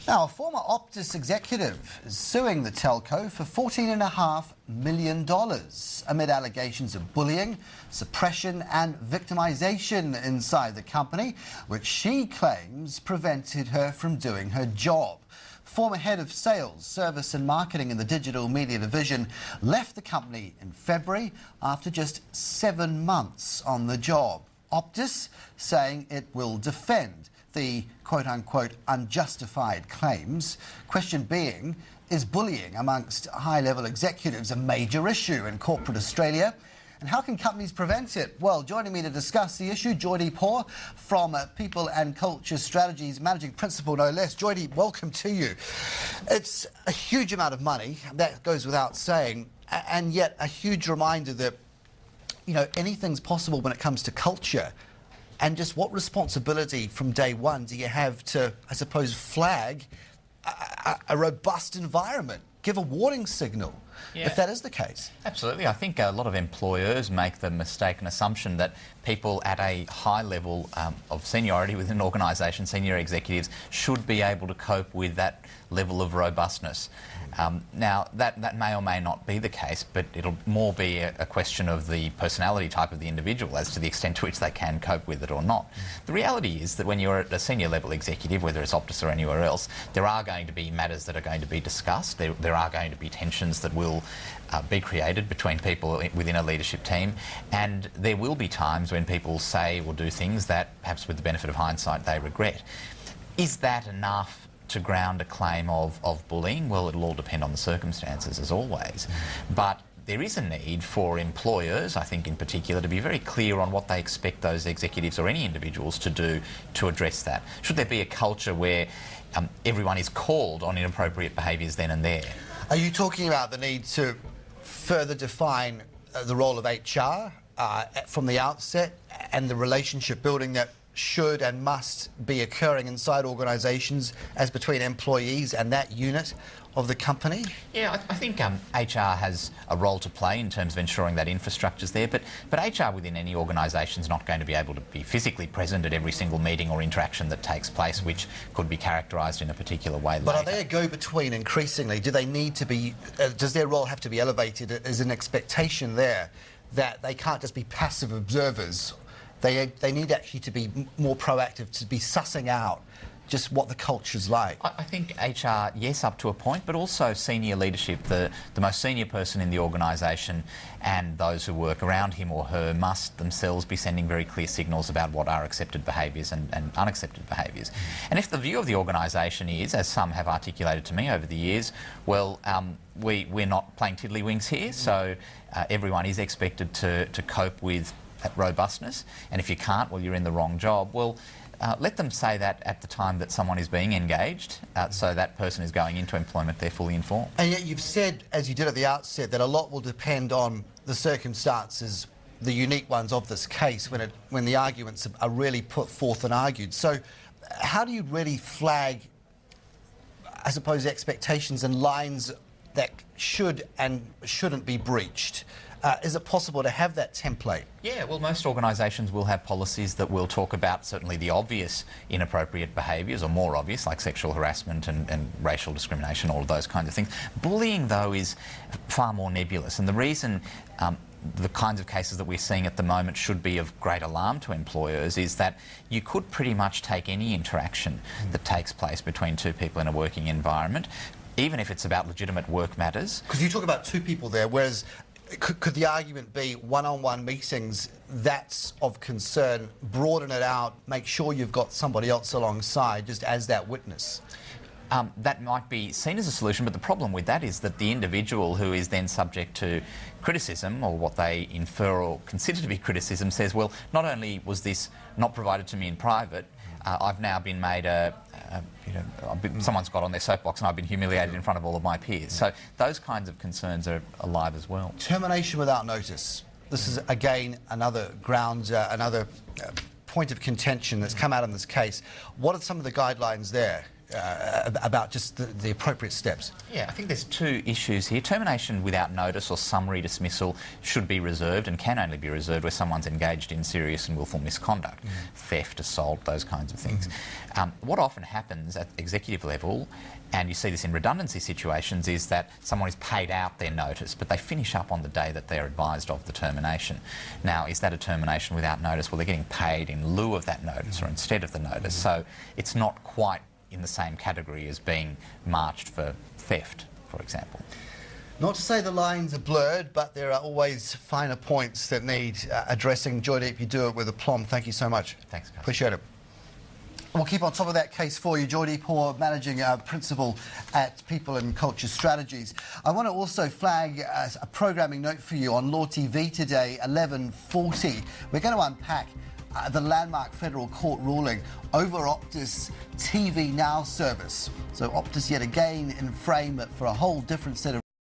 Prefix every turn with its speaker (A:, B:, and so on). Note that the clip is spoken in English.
A: Now, a former Optus executive is suing the telco for $14.5 million amid allegations of bullying, suppression and victimisation inside the company, which she claims prevented her from doing her job. Former head of sales, service and marketing in the digital media division left the company in February after just 7 months on the job. Optus saying it will defend the quote-unquote unjustified claims. Question being, is bullying amongst high-level executives a major issue in corporate Australia? And how can companies prevent it? Well, joining me to discuss the issue, Joydeep Hor from People and Culture Strategies, Managing Principal, no less. Joydeep, welcome to you. It's a huge amount of money, that goes without saying, and yet a huge reminder that, you know, anything's possible when it comes to culture. And just what responsibility from day one do you have to, I suppose, flag a robust environment, give a warning signal, if that is the case?
B: Absolutely. I think a lot of employers make the mistaken assumption that people at a high level of seniority within an organisation, senior executives, should be able to cope with that level of robustness. Now, that may or may not be the case, but it'll more be a question of the personality type of the individual as to the extent to which they can cope with it or not. The reality is that when you're at a senior level executive, whether it's Optus or anywhere else, there are going to be matters that are going to be discussed. There are going to be tensions that will be created between people within a leadership team, and there will be times when people say or do things that, perhaps with the benefit of hindsight, they regret. Is that enough to ground a claim of bullying? Well, it'll all depend on the circumstances, as always. But there is a need for employers, I think in particular, to be very clear on what they expect those executives or any individuals to do to address that. Should there be a culture where everyone is called on inappropriate behaviours then and there?
A: Are you talking about the need to further define the role of HR from the outset, and the relationship building that should and must be occurring inside organisations as between employees and that unit of the company?
B: Yeah, I think HR has a role to play in terms of ensuring that infrastructure's there, but HR within any organisation is not going to be able to be physically present at every single meeting or interaction that takes place, which could be characterised in a particular way
A: But
B: later.
A: are they a go-between increasingly? Do they need to be, does their role have to be elevated as an expectation there that they can't just be passive observers? They need actually to be more proactive, to be sussing out just what the culture's like.
B: I think HR, yes, up to a point, but also senior leadership, the most senior person in the organisation and those who work around him or her must themselves be sending very clear signals about what are accepted behaviours and unaccepted behaviours. And if the view of the organisation is, as some have articulated to me over the years, well, we're not playing tiddlywinks here, so everyone is expected to cope with that robustness, and if you can't, well, you're in the wrong job. Well, let them say that at the time that someone is being engaged, so that person is going into employment, they're fully informed.
A: And yet you've said, as you did at the outset, that a lot will depend on the circumstances, the unique ones of this case, when the arguments are really put forth and argued. So how do you really flag, I suppose, expectations and lines that should and shouldn't be breached? Is it possible to have that template?
B: Yeah, well, most organisations will have policies that will talk about certainly the obvious inappropriate behaviours, or more obvious, like sexual harassment and racial discrimination, all of those kinds of things. Bullying, though, is far more nebulous, and the reason the kinds of cases that we're seeing at the moment should be of great alarm to employers is that you could pretty much take any interaction that takes place between two people in a working environment, even if it's about legitimate work matters.
A: Because you talk about two people there, whereas could the argument be one-on-one meetings, that's of concern, broaden it out, make sure you've got somebody else alongside just as that witness?
B: That might be seen as a solution, but the problem with that is that the individual who is then subject to criticism, or what they infer or consider to be criticism, says, well, not only was this not provided to me in private, I've now been made someone's got on their soapbox and I've been humiliated in front of all of my peers. So those kinds of concerns are alive as well.
A: Termination without notice. This is, again, another ground, another point of contention that's come out in this case. What are some of the guidelines there? about just the appropriate steps.
B: Yeah, I think there's two issues here. Termination without notice or summary dismissal should be reserved and can only be reserved where someone's engaged in serious and willful misconduct, theft, assault, those kinds of things. What often happens at executive level, and you see this in redundancy situations, is that someone is paid out their notice, but they finish up on the day that they're advised of the termination. Now, is that a termination without notice? Well, they're getting paid in lieu of that notice or instead of the notice, so it's not quite in the same category as being marched for theft, for example.
A: Not to say the lines are blurred, but there are always finer points that need addressing. Joydeep, you do it with aplomb. Thank you so much.
B: Thanks, Carson.
A: Appreciate it. We'll keep on top of that case for you. Joydeep Hor, Managing Principal at People and Culture Strategies. I want to also flag a programming note for you on Law TV today, 11:40. We're going to unpack the landmark federal court ruling over Optus TV Now service. So Optus yet again in frame for a whole different set of